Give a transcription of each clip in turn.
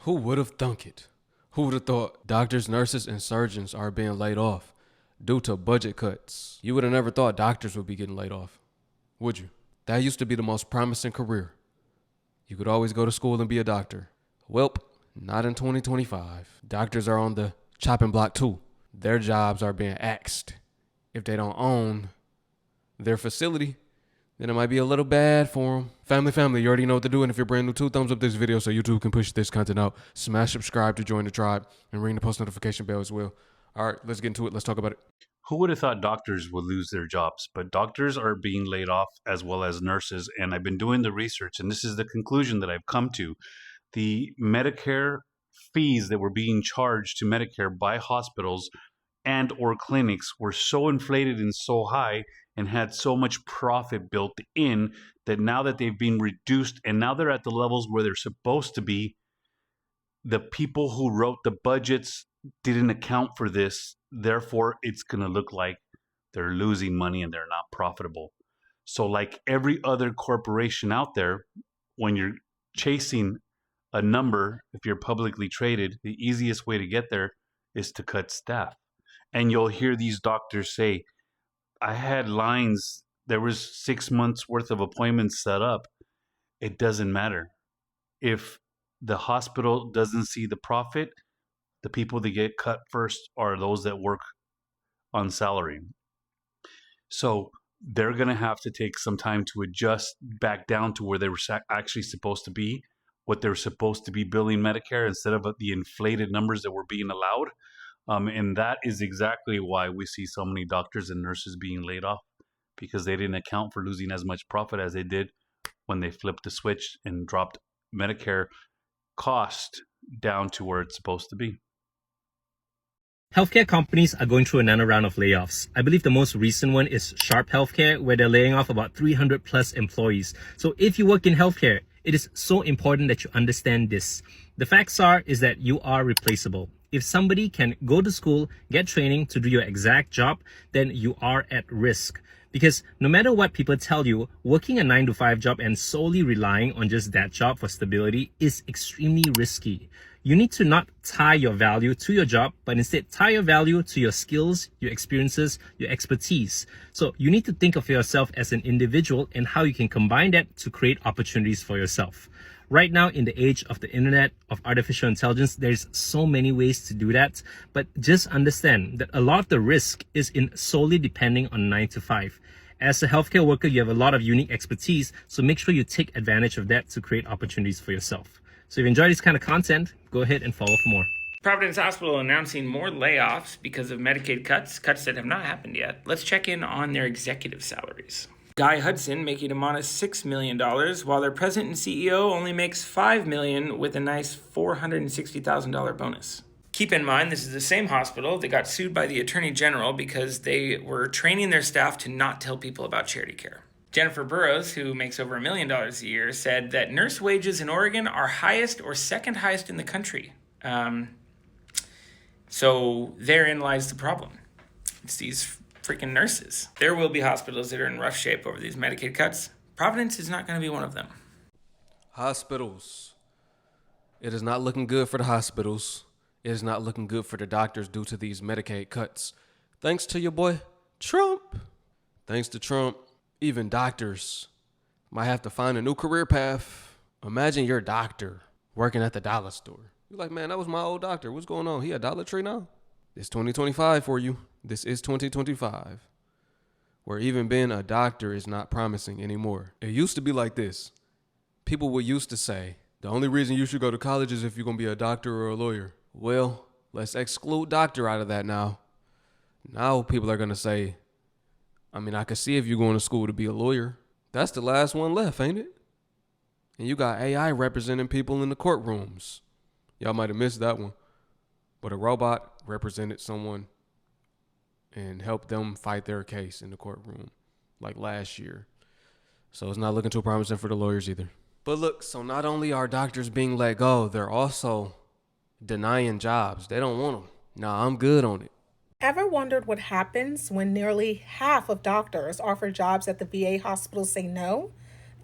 Who would have thunk it? Who would have thought doctors, nurses, and surgeons are being laid off due to budget cuts? You would have never thought doctors would be getting laid off, would you? That used to be the most promising career. You could always go to school and be a doctor. Welp, not in 2025. Doctors are on the chopping block too. Their jobs are being axed. If they don't own their facility, then it might be a little bad for them. Family, you already know what to do. And if you're brand new too, thumbs up this video so YouTube can push this content out. Smash subscribe to join the tribe and ring the post notification bell as well. All right, let's get into it. Let's talk about it. Who would have thought doctors would lose their jobs? But doctors are being laid off as well as nurses. And I've been doing the research, and this is the conclusion that I've come to. The Medicare fees that were being charged to Medicare by hospitals and or clinics were so inflated and so high and had so much profit built in that now that they've been reduced and now they're at the levels where they're supposed to be, the people who wrote the budgets didn't account for this. Therefore, it's going to look like they're losing money and they're not profitable. So like every other corporation out there, when you're chasing a number, if you're publicly traded, the easiest way to get there is to cut staff. And you'll hear these doctors say, I had lines, there was 6 months worth of appointments set up. It doesn't matter. If the hospital doesn't see the profit, the people that get cut first are those that work on salary. So they're going to have to take some time to adjust back down to where they were actually supposed to be, what they're supposed to be billing Medicare instead of the inflated numbers that were being allowed. And that is exactly why we see so many doctors and nurses being laid off, because they didn't account for losing as much profit as they did when they flipped the switch and dropped Medicare cost down to where it's supposed to be. Healthcare companies are going through another round of layoffs. I believe the most recent one is Sharp Healthcare, where they're laying off about 300 plus employees. So if you work in healthcare, it is so important that you understand this. The facts is that you are replaceable. If somebody can go to school, get training to do your exact job, then you are at risk. Because no matter what people tell you, working a 9-to-5 job and solely relying on just that job for stability is extremely risky. You need to not tie your value to your job, but instead tie your value to your skills, your experiences, your expertise. So you need to think of yourself as an individual and how you can combine that to create opportunities for yourself. Right now, in the age of the internet, of artificial intelligence, there's so many ways to do that. But just understand that a lot of the risk is in solely depending on 9 to 5. As a healthcare worker, you have a lot of unique expertise, so make sure you take advantage of that to create opportunities for yourself. So if you enjoy this kind of content, go ahead and follow for more. Providence Hospital announcing more layoffs because of Medicaid cuts that have not happened yet. Let's check in on their executive salaries. Guy Hudson making a modest $6 million, while their president and CEO only makes $5 million with a nice $460,000 bonus. Keep in mind, this is the same hospital that got sued by the Attorney General because they were training their staff to not tell people about charity care. Jennifer Burrows, who makes over $1 million a year, said that nurse wages in Oregon are highest or second highest in the country. So therein lies the problem. It's these freaking nurses. There will be hospitals that are in rough shape over these Medicaid cuts. Providence is not going to be one of them. Hospitals. It is not looking good for the hospitals. It is not looking good for the doctors due to these Medicaid cuts. Thanks to your boy, Trump. Thanks to Trump, even doctors might have to find a new career path. Imagine your doctor working at the dollar store. You're like, man, that was my old doctor. What's going on? He a Dollar Tree now? It's 2025 for you. This is 2025. Where even being a doctor is not promising anymore. It used to be like this. People would used to say, the only reason you should go to college is if you're going to be a doctor or a lawyer. Well, let's exclude doctor out of that now. Now people are going to say, I could see if you're going to school to be a lawyer. That's the last one left, ain't it? And you got AI representing people in the courtrooms. Y'all might have missed that one. But a robot represented someone and helped them fight their case in the courtroom, like last year. So it's not looking too promising for the lawyers either. But look, so not only are doctors being let go, they're also denying jobs. They don't want them. Nah, I'm good on it. Ever wondered what happens when nearly half of doctors offer jobs at the VA hospitals say no?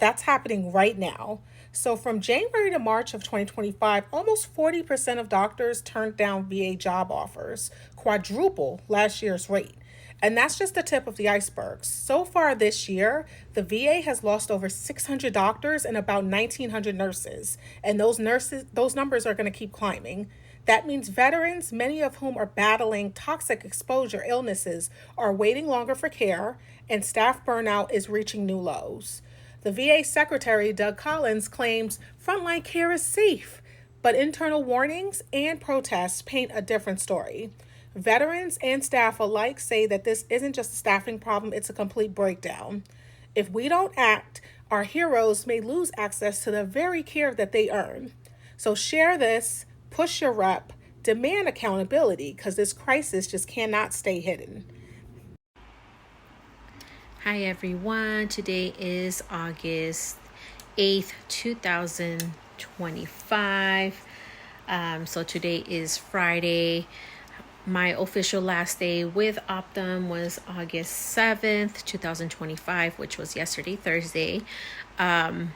That's happening right now. So from January to March of 2025, almost 40% of doctors turned down VA job offers, quadruple last year's rate. And that's just the tip of the iceberg. So far this year, the VA has lost over 600 doctors and about 1,900 nurses. And those numbers are going to keep climbing. That means veterans, many of whom are battling toxic exposure illnesses, are waiting longer for care, and staff burnout is reaching new lows. The VA Secretary, Doug Collins, claims frontline care is safe, but internal warnings and protests paint a different story. Veterans and staff alike say that this isn't just a staffing problem, it's a complete breakdown. If we don't act, our heroes may lose access to the very care that they earn. So share this, push your rep, demand accountability, because this crisis just cannot stay hidden. Hi everyone, today is August 8th, 2025. So today is Friday. My official last day with Optum was August 7th, 2025, which was yesterday, Thursday. Optum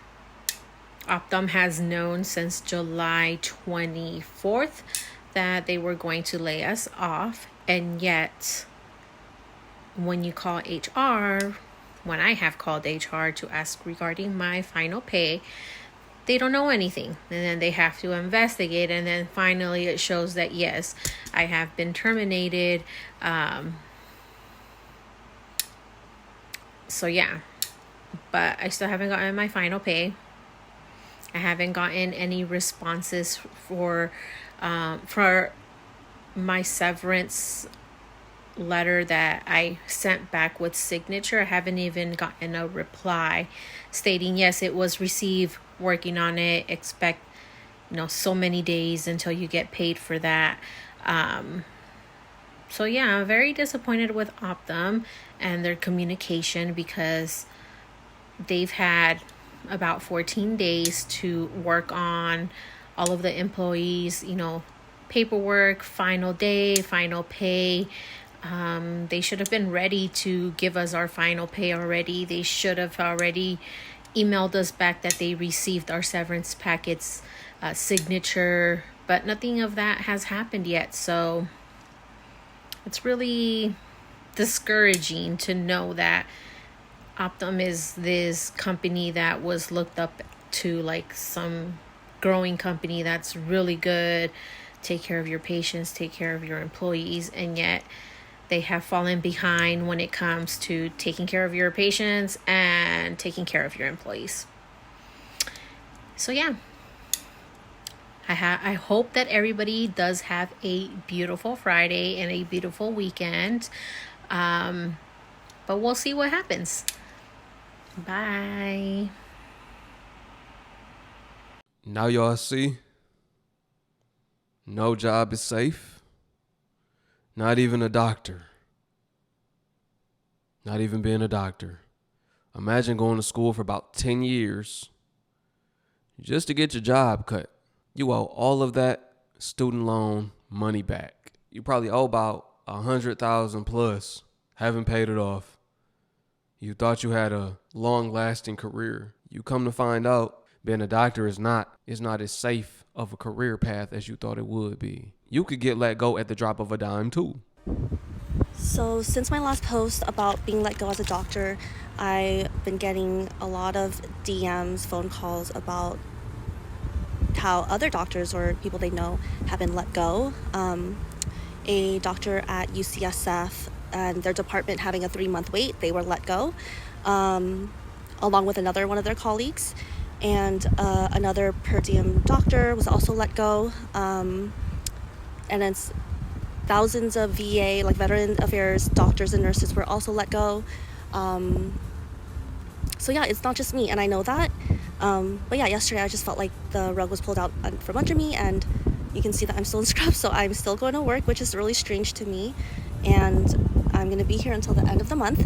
has known since July 24th that they were going to lay us off, and yet when you call HR, when I have called HR to ask regarding my final pay, they don't know anything. And then they have to investigate. And then finally it shows that, yes, I have been terminated. So yeah, but I still haven't gotten my final pay. I haven't gotten any responses for my severance letter that I sent back with signature. I haven't even gotten a reply stating yes, it was received, working on it, expect so many days until you get paid for that. So yeah, I'm very disappointed with Optum and their communication, because they've had about 14 days to work on all of the employees, paperwork, final day, final pay. They should have been ready to give us our final pay already. They should have already emailed us back that they received our severance packets signature, but nothing of that has happened yet. So it's really discouraging to know that Optum is this company that was looked up to like some growing company that's really good, take care of your patients, take care of your employees, and yet they have fallen behind when it comes to taking care of your patients and taking care of your employees. So yeah, I hope that everybody does have a beautiful Friday and a beautiful weekend. But we'll see what happens. Bye. Now y'all see, no job is safe. Not even a doctor. Not even being a doctor. Imagine going to school for about 10 years just to get your job cut. You owe all of that student loan money back. You probably owe about 100,000 plus, haven't paid it off. You thought you had a long-lasting career. You come to find out being a doctor is not as safe of a career path as you thought it would be. You could get let go at the drop of a dime too. So since my last post about being let go as a doctor, I've been getting a lot of DMs, phone calls about how other doctors or people they know have been let go. A doctor at UCSF and their department having a 3-month wait, they were let go, along with another one of their colleagues. And another per diem doctor was also let go. And then thousands of VA, like Veteran Affairs doctors and nurses were also let go. So yeah, it's not just me, and I know that. But yeah, yesterday I just felt like the rug was pulled out from under me, and you can see that I'm still in scrubs, so I'm still going to work, which is really strange to me. And I'm going to be here until the end of the month.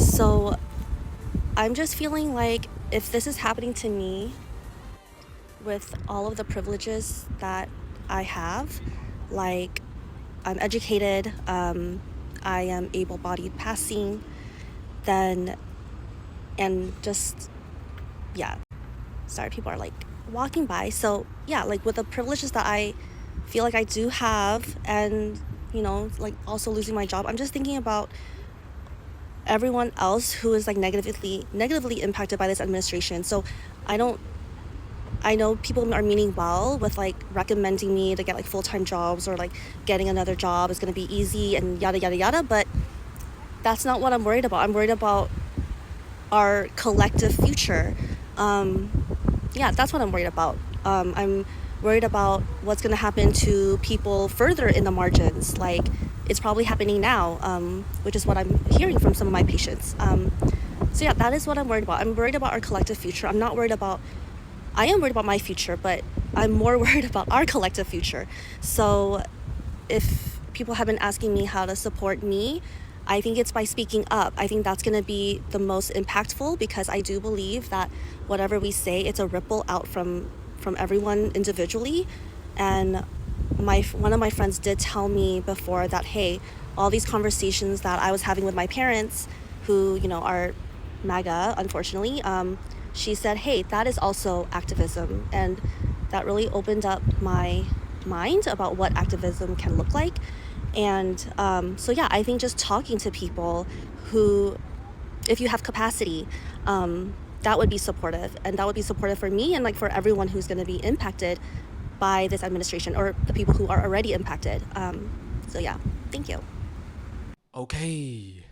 So I'm just feeling like if this is happening to me with all of the privileges that I have, like I'm educated, I am able-bodied passing, then, and just yeah, sorry, people are like walking by. So yeah, like with the privileges that I feel like I do have, and like also losing my job, I'm just thinking about everyone else who is like negatively impacted by this administration. So I don't I know people are meaning well with like recommending me to get like full-time jobs, or like getting another job is going to be easy and yada yada yada, but that's not what I'm worried about. I'm worried about our collective future. Yeah, that's what I'm worried about. I'm worried about what's going to happen to people further in the margins. Like, it's probably happening now, which is what I'm hearing from some of my patients. So yeah, that is what I'm worried about. I'm worried about our collective future. I am worried about my future, but I'm more worried about our collective future. So if people have been asking me how to support me, I think it's by speaking up. I think that's going to be the most impactful, because I do believe that whatever we say, it's a ripple out from everyone individually. And one of my friends did tell me before that, hey, all these conversations that I was having with my parents, who are MAGA, unfortunately, she said, hey, that is also activism. And that really opened up my mind about what activism can look like. And so yeah, I think just talking to people who, if you have capacity, that would be supportive, and that would be supportive for me and like for everyone who's going to be impacted by this administration, or the people who are already impacted. So yeah, thank you. Okay.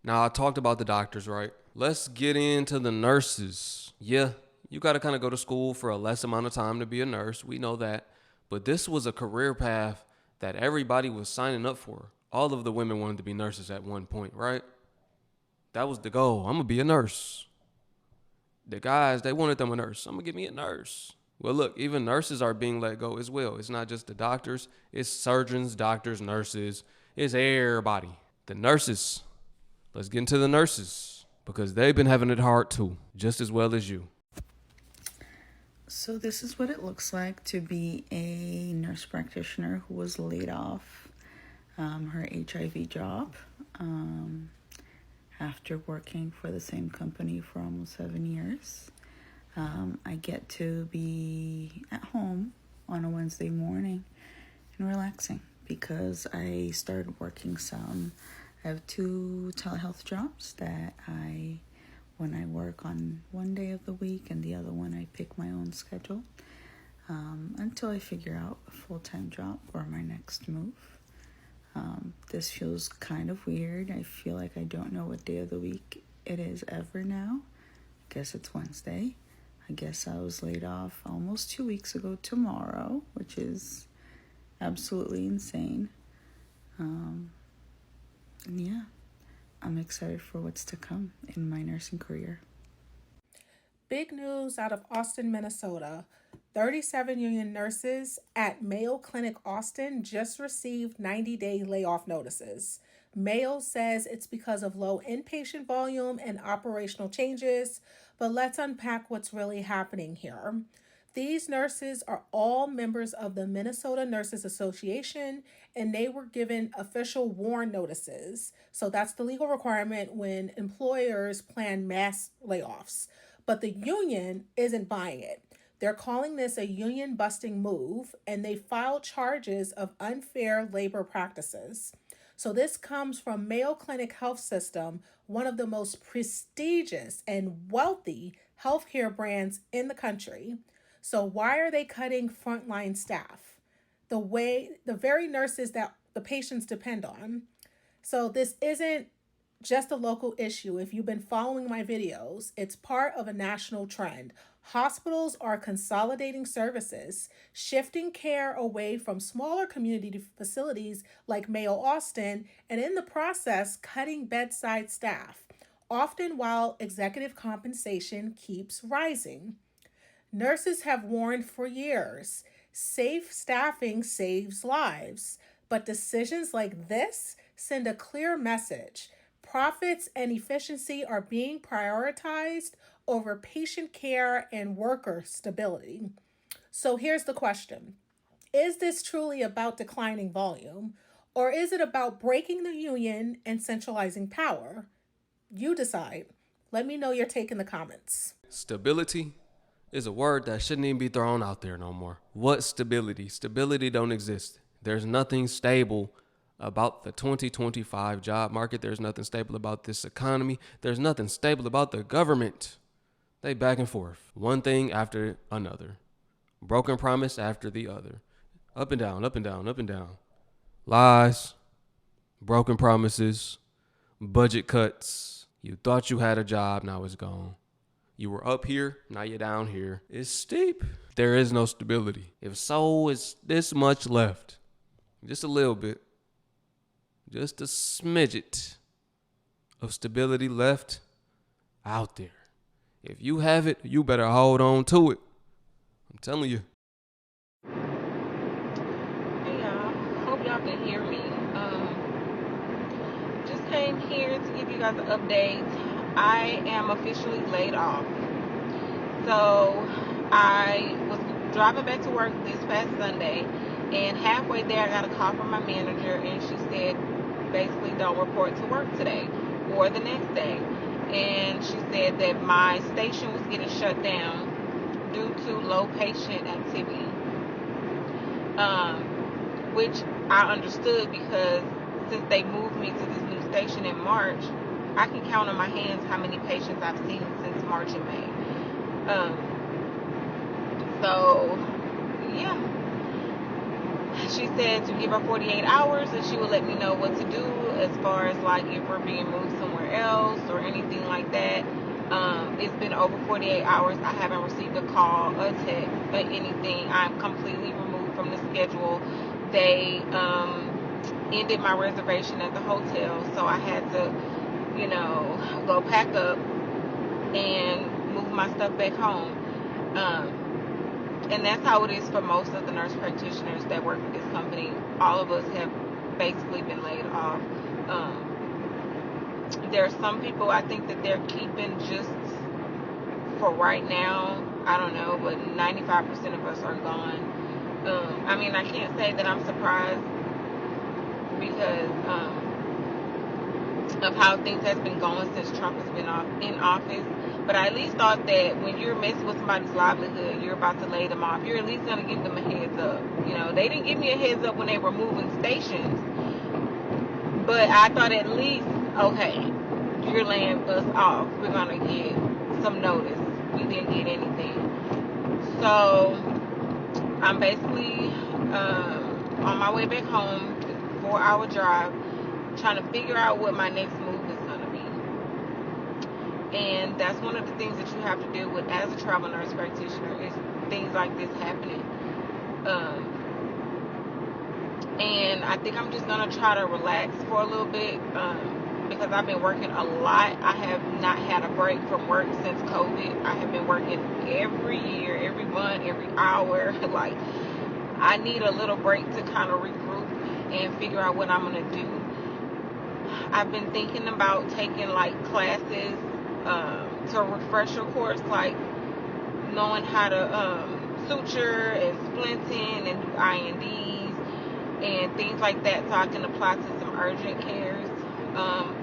Now, I talked about the doctors, right? Let's get into the nurses. Yeah, you got to kind of go to school for a less amount of time to be a nurse. We know that. But this was a career path that everybody was signing up for. All of the women wanted to be nurses at one point, right? That was the goal. I'm going to be a nurse. The guys, they wanted them a nurse. I'm going to get me a nurse. Well, look, even nurses are being let go as well. It's not just the doctors. It's surgeons, doctors, nurses. It's everybody. The nurses. Let's get into the nurses, because they've been having it hard too, just as well as you. So this is what it looks like to be a nurse practitioner who was laid off her HIV job after working for the same company for almost 7 years. I get to be at home on a Wednesday morning and relaxing, because I started working some. I have 2 telehealth jobs that when I work on one day of the week, and the other one I pick my own schedule until I figure out a full-time job or my next move. This feels kind of weird. I feel like I don't know what day of the week it is ever now. I guess it's Wednesday. I guess I was laid off almost 2 weeks ago tomorrow, which is absolutely insane. And yeah, I'm excited for what's to come in my nursing career. Big news out of Austin, Minnesota. 37 union nurses at Mayo Clinic Austin just received 90-day layoff notices. Mayo says it's because of low inpatient volume and operational changes, but let's unpack what's really happening here. These nurses are all members of the Minnesota Nurses Association, and they were given official WARN notices. So that's the legal requirement when employers plan mass layoffs. But the union isn't buying it. They're calling this a union busting move, and they filed charges of unfair labor practices. So this comes from Mayo Clinic Health System, one of the most prestigious and wealthy healthcare brands in the country. So why are they cutting frontline staff? The very nurses that the patients depend on. So this isn't just a local issue. If you've been following my videos, it's part of a national trend. Hospitals are consolidating services, shifting care away from smaller community facilities like Mayo Austin, and in the process, cutting bedside staff, often while executive compensation keeps rising. Nurses have warned for years, safe staffing saves lives, but decisions like this send a clear message. Profits and efficiency are being prioritized over patient care and worker stability. So here's the question. Is this truly about declining volume, or is it about breaking the union and centralizing power? You decide. Let me know your take in the comments. Stability is a word that shouldn't even be thrown out there no more. What stability? Stability don't exist. There's nothing stable about the 2025 job market. There's nothing stable about this economy. There's nothing stable about the government. They back and forth, one thing after another. Broken promise after the other. Up and down, up and down, up and down. Lies, broken promises, budget cuts. You thought you had a job, now it's gone. You were up here, now you're down here. It's steep. There is no stability. If so, it's this much left. Just a little bit. Just a smidget of stability left out there. If you have it, you better hold on to it. I'm telling you. Hey y'all, hope y'all can hear me. Just came here to give you guys an update. I am officially laid off. So I was driving back to work this past Sunday, and halfway there I got a call from my manager, and she said basically don't report to work today or the next day. And she said that my station was getting shut down due to low patient activity, which I understood because since they moved me to this new station in March, I can count on my hands how many patients I've seen since March and May. So, yeah. She said to give her 48 hours and she would let me know what to do as far as like if we're being moved somewhere else or anything like that. It's been over 48 hours. I haven't received a call, a text, or anything. I'm completely removed from the schedule. They ended my reservation at the hotel, so I had to, go pack up and move my stuff back home. And that's how it is for most of the nurse practitioners that work for this company. All of us have basically been laid off. There are some people I think that they're keeping just for right now. I don't know, but 95% of us are gone. I can't say that I'm surprised because of how things has been going since Trump has been in office. But I at least thought that when you're messing with somebody's livelihood, you're about to lay them off, you're at least going to give them a heads up. They didn't give me a heads up when they were moving stations. But I thought at least, okay, you're laying us off. We're going to get some notice. We didn't get anything. So I'm basically on my way back home, 4-hour drive, trying to figure out what my next move is going to be. And that's one of the things that you have to deal with as a travel nurse practitioner is things like this happening. And I think I'm just going to try to relax for a little bit because I've been working a lot. I have not had a break from work since COVID. I have been working every year, every month, every hour. Like, I need a little break to kind of regroup and figure out what I'm going to do. I've been thinking about taking like classes to a refresher course, like knowing how to suture and splinting and do INDs and things like that, so I can apply to some urgent cares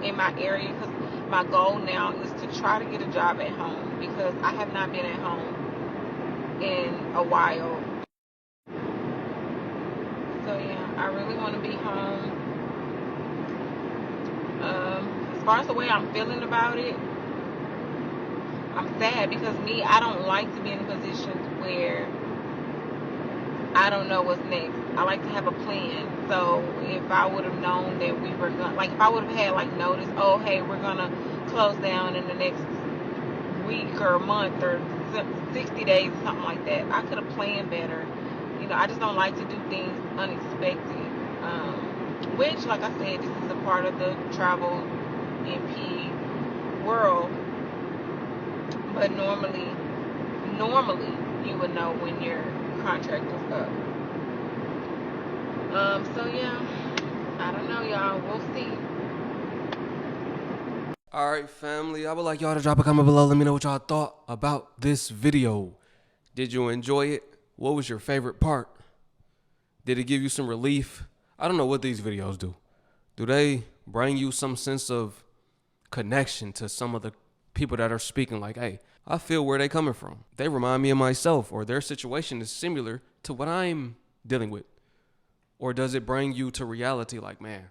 in my area, because my goal now is to try to get a job at home because I have not been at home in a while. So yeah, I really want to be home. As far as the way I'm feeling about it, I'm sad because I don't like to be in positions where I don't know what's next. I like to have a plan. So if I would have known that we were going, like if I would have had like notice, oh hey, we're gonna close down in the next week or month or 60 days or something like that, I could have planned better. I just don't like to do things unexpected. Which, like I said, this is a part of the travel NP world. But normally you would know when your contract is up. So yeah, I don't know, y'all. We'll see. Alright, family, I would like y'all to drop a comment below. Let me know what y'all thought about this video. Did you enjoy it? What was your favorite part? Did it give you some relief? I don't know what these videos do. Do they bring you some sense of connection to some of the People that are speaking like, hey, I feel where they coming from. They remind me of myself, or their situation is similar to what I'm dealing with. Or does it bring you to reality like, man,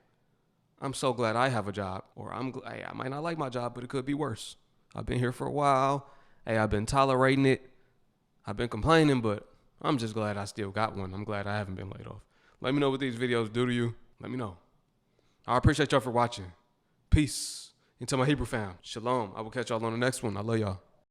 I'm so glad I have a job, or hey, I might not like my job, but it could be worse. I've been here for a while. Hey, I've been tolerating it. I've been complaining, but I'm just glad I still got one. I'm glad I haven't been laid off. Let me know what these videos do to you. Let me know. I appreciate y'all for watching. Peace. And to my Hebrew fam, shalom. I will catch y'all on the next one. I love y'all.